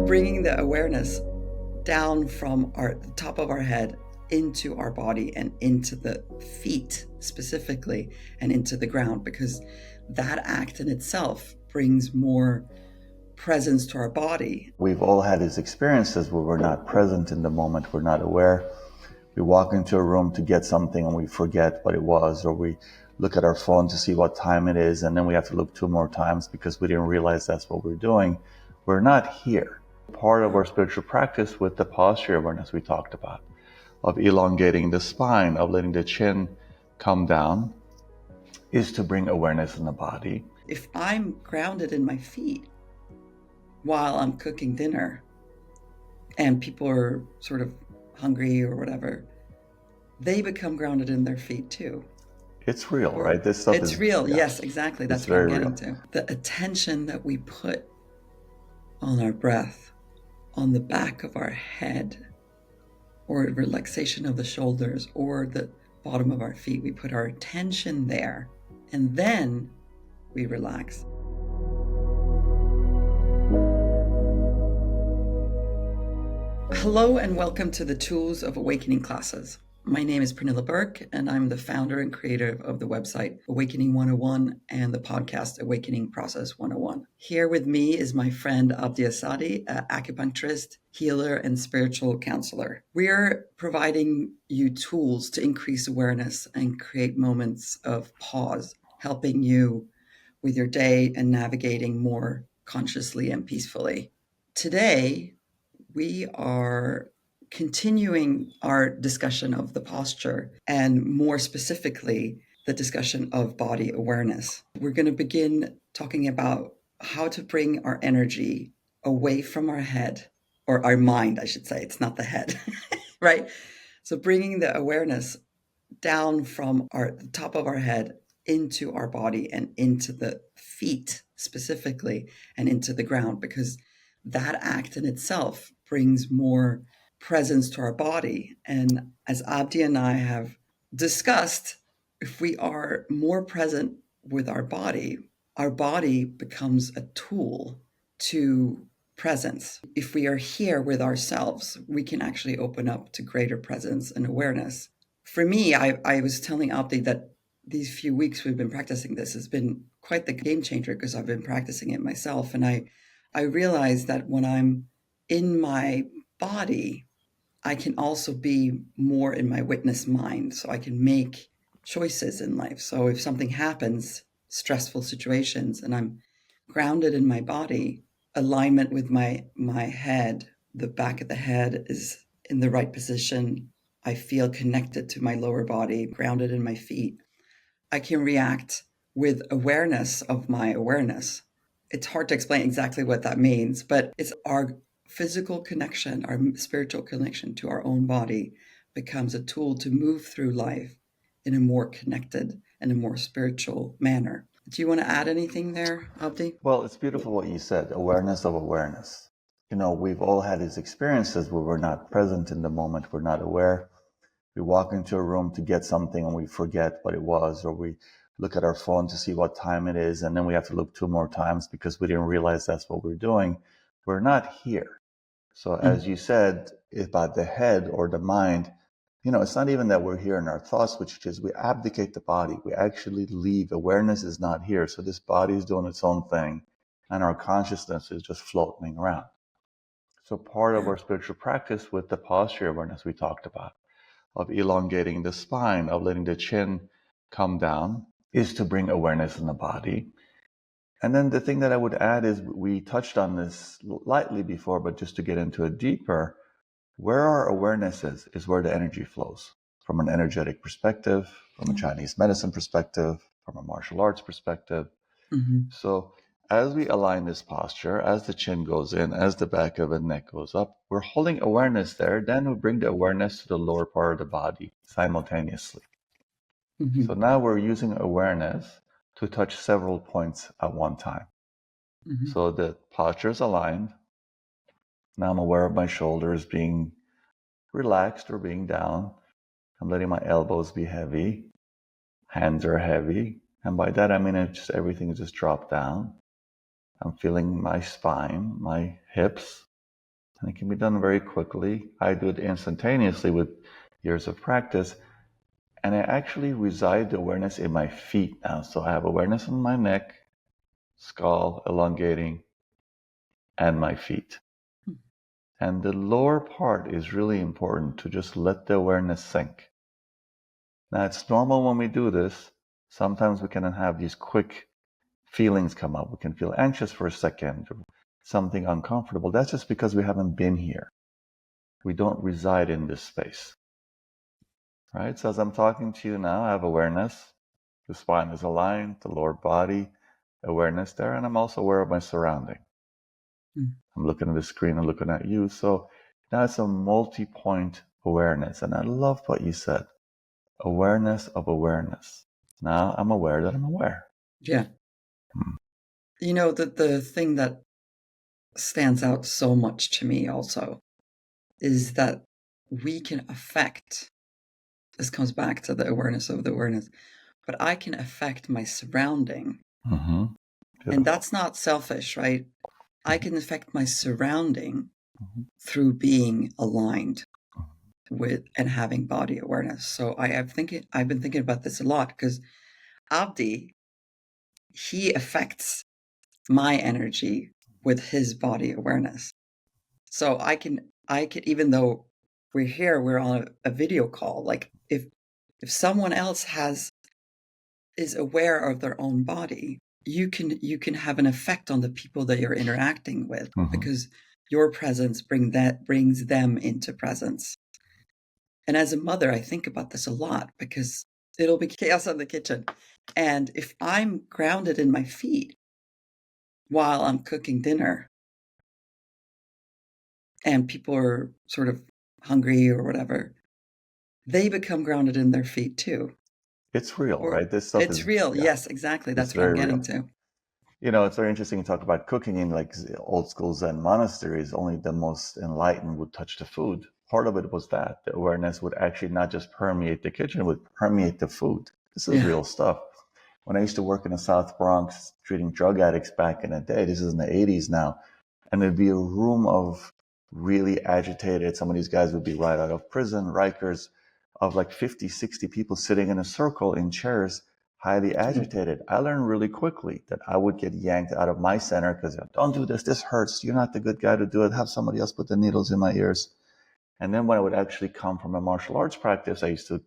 Bringing the awareness down from the top of our head into our body and into the feet specifically and into the ground, because that act in itself brings more presence to our body. We've all had these experiences where we're not present in the moment, we're not aware. We walk into a room to get something and we forget what it was, or we look at our phone to see what time it is, and then we have to look 2 more times because we didn't realize that's what we're doing. We're not here. Part of our spiritual practice with the posture awareness we talked about, of elongating the spine, of letting the chin come down, is to bring awareness in the body. If I'm grounded in my feet while I'm cooking dinner and people are sort of hungry or whatever, they become grounded in their feet too. It's real, right? This stuff it's is real. Yes, exactly. That's what I'm getting to. The attention that we put on our breath, on the back of our head, or relaxation of the shoulders, or the bottom of our feet, we put our attention there, and then we relax. Hello and welcome to the Tools of Awakening classes. My name is Pernilla Burke, and I'm the founder and creator of the website Awakening 101 and the podcast Awakening Process 101. Here with me is my friend Abdi Assadi, an acupuncturist, healer, and spiritual counselor. We're providing you tools to increase awareness and create moments of pause, helping you with your day and navigating more consciously and peacefully. Today, we are continuing our discussion of the posture, and more specifically, the discussion of body awareness. We're going to begin talking about how to bring our energy away from our head, or our mind, I should say. It's not the head, right? So bringing the awareness down from the top of our head into our body and into the feet specifically and into the ground, because that act in itself brings more presence to our body. And as Abdi and I have discussed, if we are more present with our body becomes a tool to presence. If we are here with ourselves, we can actually open up to greater presence and awareness. For me, I was telling Abdi that these few weeks we've been practicing this has been quite the game changer, because I've been practicing it myself. And I realized that when I'm in my body, I can also be more in my witness mind, so I can make choices in life. So if something happens, stressful situations, and I'm grounded in my body, alignment with my head, the back of the head is in the right position. I feel connected to my lower body, grounded in my feet. I can react with awareness of my awareness. It's hard to explain exactly what that means, but it's our physical connection, our spiritual connection to our own body becomes a tool to move through life in a more connected and a more spiritual manner. Do you want to add anything there, Abdi? Well, it's beautiful what you said, awareness of awareness. You know, we've all had these experiences where we're not present in the moment, we're not aware. We walk into a room to get something and we forget what it was, or we look at our phone to see what time it is, and then we have to look 2 more times because we didn't realize that's what we're doing. We're not here. So as you said, about the head or the mind, you know, it's not even that we're here in our thoughts, which is we abdicate the body. We actually leave. Awareness is not here. So this body is doing its own thing, and our consciousness is just floating around. So part of our spiritual practice with the posture awareness we talked about, of elongating the spine, of letting the chin come down, is to bring awareness in the body. And then the thing that I would add is, we touched on this lightly before, but just to get into it deeper, where our awareness is where the energy flows. From an energetic perspective, from a Chinese medicine perspective, from a martial arts perspective. So as we align this posture, as the chin goes in, as the back of the neck goes up, we're holding awareness there. Then we bring the awareness to the lower part of the body simultaneously. So now we're using awareness to touch several points at one time. So the posture is aligned. Now I'm aware of my shoulders being relaxed or being down. I'm letting my elbows be heavy. Hands are heavy. And by that, I mean just everything just dropped down. I'm feeling my spine, my hips, and it can be done very quickly. I do it instantaneously with years of practice. And I actually reside the awareness in my feet now. So I have awareness in my neck, skull, elongating, and my feet. And the lower part is really important to just let the awareness sink. Now, it's normal when we do this. Sometimes we can have these quick feelings come up. We can feel anxious for a second or something uncomfortable. That's just because we haven't been here. We don't reside in this space. Right? So as I'm talking to you now, I have awareness. The spine is aligned, the lower body, awareness there, and I'm also aware of my surrounding. I'm looking at the screen and looking at you. So now it's a multi-point awareness. And I loved what you said. Awareness of awareness. Now I'm aware that I'm aware. Yeah. You know, the thing that stands out so much to me also is that we can affect, this comes back to the awareness of the awareness, but I can affect my surrounding. Mm-hmm. And that's not selfish, right? I can affect my surrounding through being aligned with and having body awareness. So I've been thinking about this a lot because Abdi, he affects my energy with his body awareness. So I can, even though we're here, we're on a video call. Like if someone else is aware of their own body, you can have an effect on the people that you're interacting with because your presence brings them into presence. And as a mother, I think about this a lot because it'll be chaos in the kitchen. And if I'm grounded in my feet while I'm cooking dinner and people are sort of hungry or whatever, they become grounded in their feet too. It's real, Or right? This stuff it's is, real. yeah, Yes, exactly. it's That's what I'm very getting real. to. You know, it's very interesting to talk about cooking in like old school Zen monasteries. Only the most enlightened would touch the food. Part of it was that the awareness would actually not just permeate the kitchen, it would permeate the food. This is real stuff. When I used to work in the South Bronx treating drug addicts back in the day, this is in the 80s now, and there'd be a room of really agitated, some of these guys would be right out of prison, Rikers, of like 50, 60 people sitting in a circle in chairs, highly agitated. I learned really quickly that I would get yanked out of my center because don't do this hurts, you're not the good guy to do it, have somebody else put the needles in my ears. And then when I would actually come from a martial arts practice, I used to,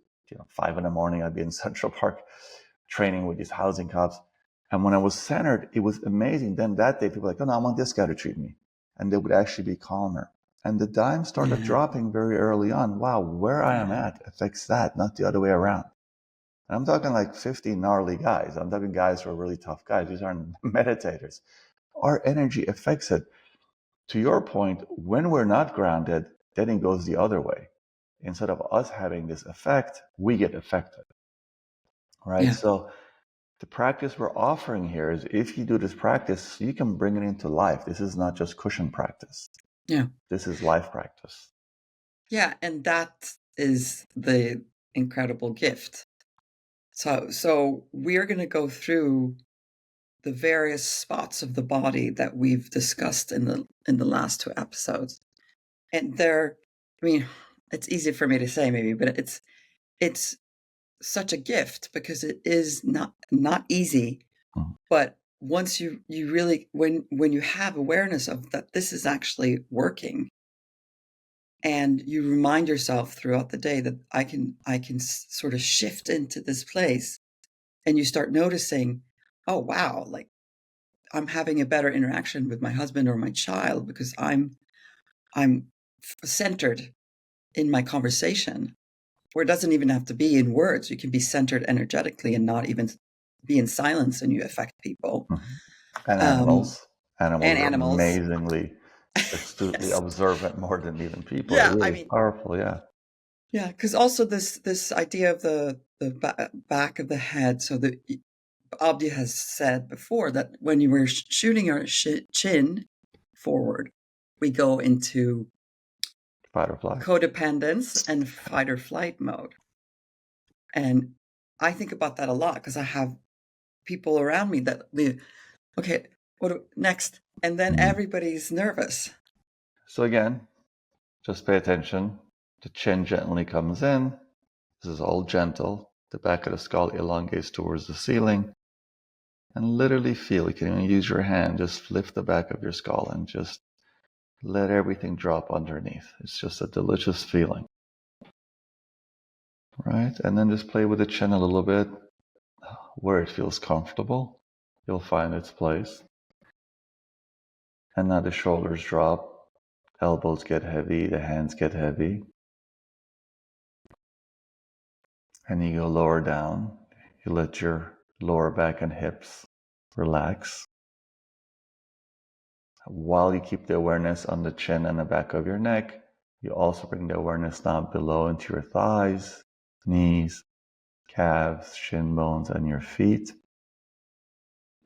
5 a.m, I'd be in Central Park training with these housing cops. And when I was centered, it was amazing. Then that day, people were like, oh no, I want this guy to treat me. And they would actually be calmer. And the dime started dropping very early on. Wow, where I am at affects that, not the other way around. And I'm talking like 50 gnarly guys. I'm talking guys who are really tough guys. These aren't meditators. Our energy affects it. To your point, when we're not grounded, then it goes the other way. Instead of us having this effect, we get affected. Right? Yeah. So the practice we're offering here is if you do this practice, you can bring it into life. This is not just cushion practice. Yeah. This is life practice. Yeah. And that is the incredible gift. So we're going to go through the various spots of the body that we've discussed in the last two episodes. And it's easy for me to say maybe, but it's such a gift because it is not easy. But once you really, when you have awareness of that, this is actually working, and you remind yourself throughout the day that I can sort of shift into this place, and you start noticing, oh wow, like I'm having a better interaction with my husband or my child because I'm centered in my conversation, where it doesn't even have to be in words. You can be centered energetically and not even be in silence, and you affect people. And animals. Animals And are animals. amazingly astutely Yes. observant more than even people. They're Yeah, I really mean, powerful, yeah. yeah, because also this idea of the back of the head. So the Abdi has said before that when you were shooting our chin forward, we go into Fight or flight. codependence and fight or flight mode. And I think about that a lot because I have people around me that okay, Next? And then everybody's nervous. So again, just pay attention. The chin gently comes in. This is all gentle. The back of the skull elongates towards the ceiling. And literally feel, you can even use your hand, just lift the back of your skull and just let everything drop underneath. It's just a delicious feeling. Right? And then just play with the chin a little bit. Where it feels comfortable, you'll find its place. And now the shoulders drop, elbows get heavy, the hands get heavy. And you go lower down. You let your lower back and hips relax. While you keep the awareness on the chin and the back of your neck, you also bring the awareness down below into your thighs, knees, calves, shin bones, and your feet.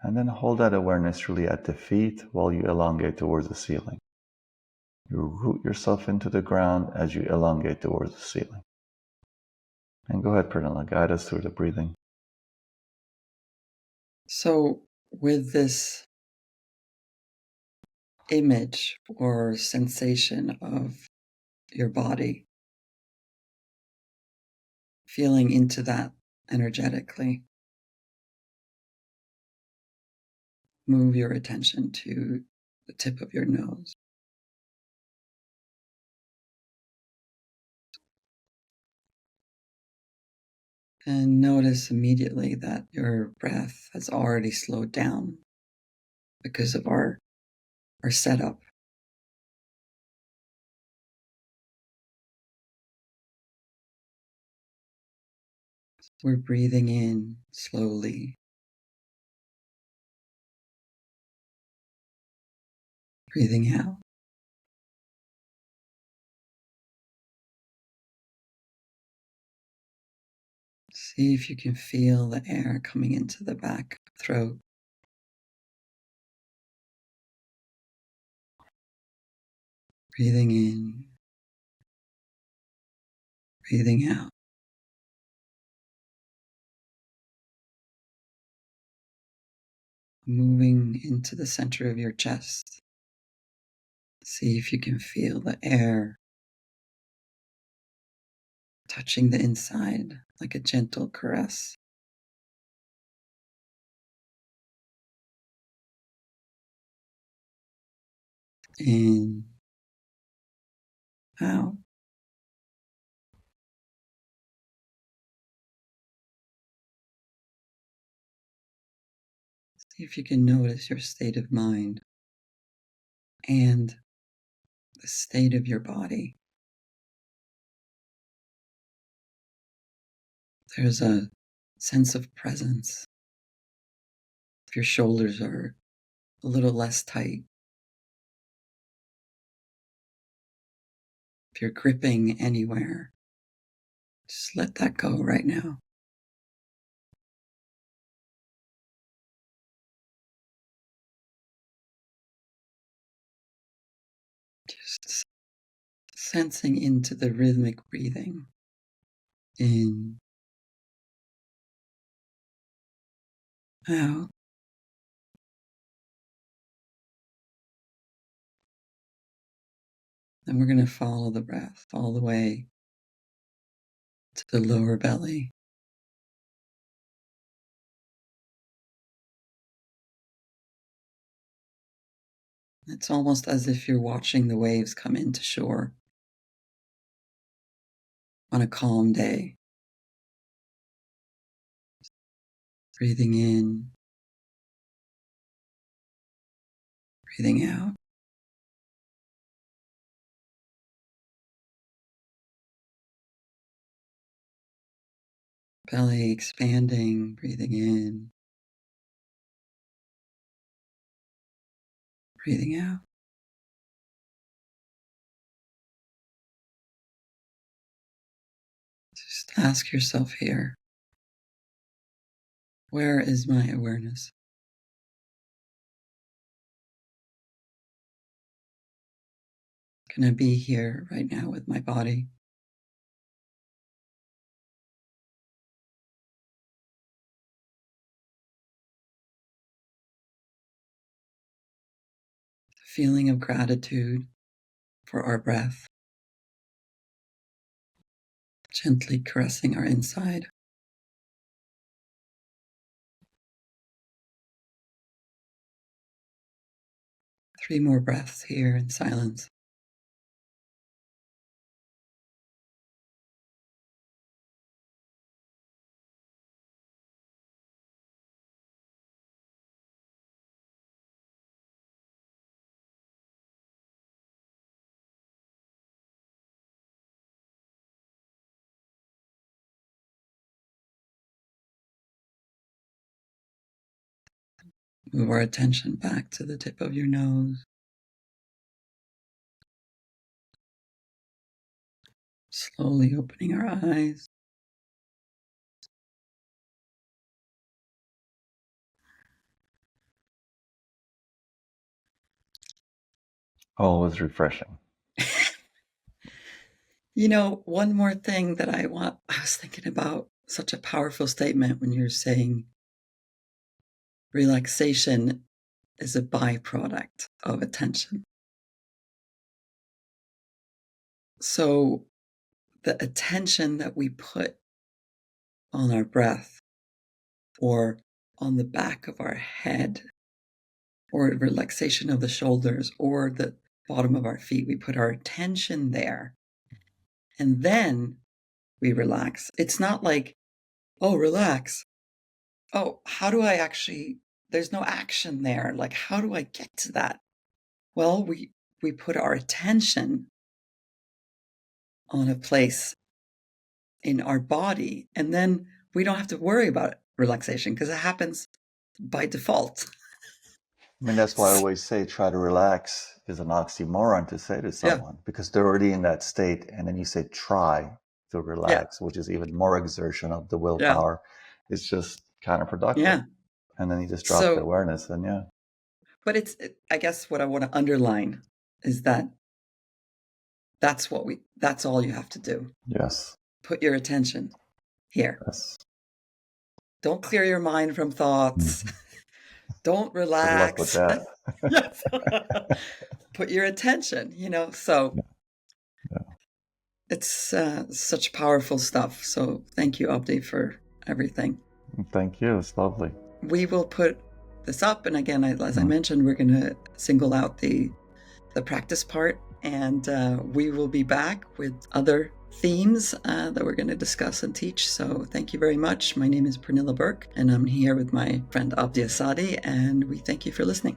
And then hold that awareness really at the feet while you elongate towards the ceiling. You root yourself into the ground as you elongate towards the ceiling. And go ahead, Pernilla, guide us through the breathing. So with this image or sensation of your body, feeling into that energetically, move your attention to the tip of your nose. And notice immediately that your breath has already slowed down because of our setup. We're breathing in slowly, breathing out. See if you can feel the air coming into the back throat. Breathing in, breathing out. Moving into the center of your chest. See if you can feel the air touching the inside like a gentle caress. In, out. See if you can notice your state of mind and the state of your body. There's a sense of presence. If your shoulders are a little less tight, if you're gripping anywhere, just let that go right now. Just sensing into the rhythmic breathing. In, out. Then we're going to follow the breath all the way to the lower belly. It's almost as if you're watching the waves come into shore on a calm day. Breathing in, breathing out. Belly expanding, breathing in, breathing out. Just ask yourself here, where is my awareness? Can I be here right now with my body? feeling of gratitude for our breath, gently caressing our inside. Three more breaths here in silence. Move our attention back to the tip of your nose. Slowly opening our eyes. Always refreshing. One more thing that I was thinking about such a powerful statement when you're saying relaxation is a byproduct of attention. So the attention that we put on our breath or on the back of our head or relaxation of the shoulders or the bottom of our feet, we put our attention there and then we relax. It's not like, oh, relax. Oh, how do I actually, there's no action there. Like, how do I get to that? Well, we put our attention on a place in our body, and then we don't have to worry about relaxation because it happens by default. I mean, that's why I always say try to relax is an oxymoron to say to someone because they're already in that state. And then you say try to relax, which is even more exertion of the willpower. It's just counterproductive. Yeah. And then you just drop the awareness and But I guess what I want to underline is that that's all you have to do. Yes. Put your attention here. Yes. Don't clear your mind from thoughts. Don't relax. Good luck with that. Yes. Put your attention, so it's such powerful stuff. So thank you, Abdi, for everything. Thank you. It's lovely. We will put this up. And again, as I mentioned, we're going to single out the practice part. And we will be back with other themes that we're going to discuss and teach. So thank you very much. My name is Pernilla Burke, and I'm here with my friend Abdi Assadi, and we thank you for listening.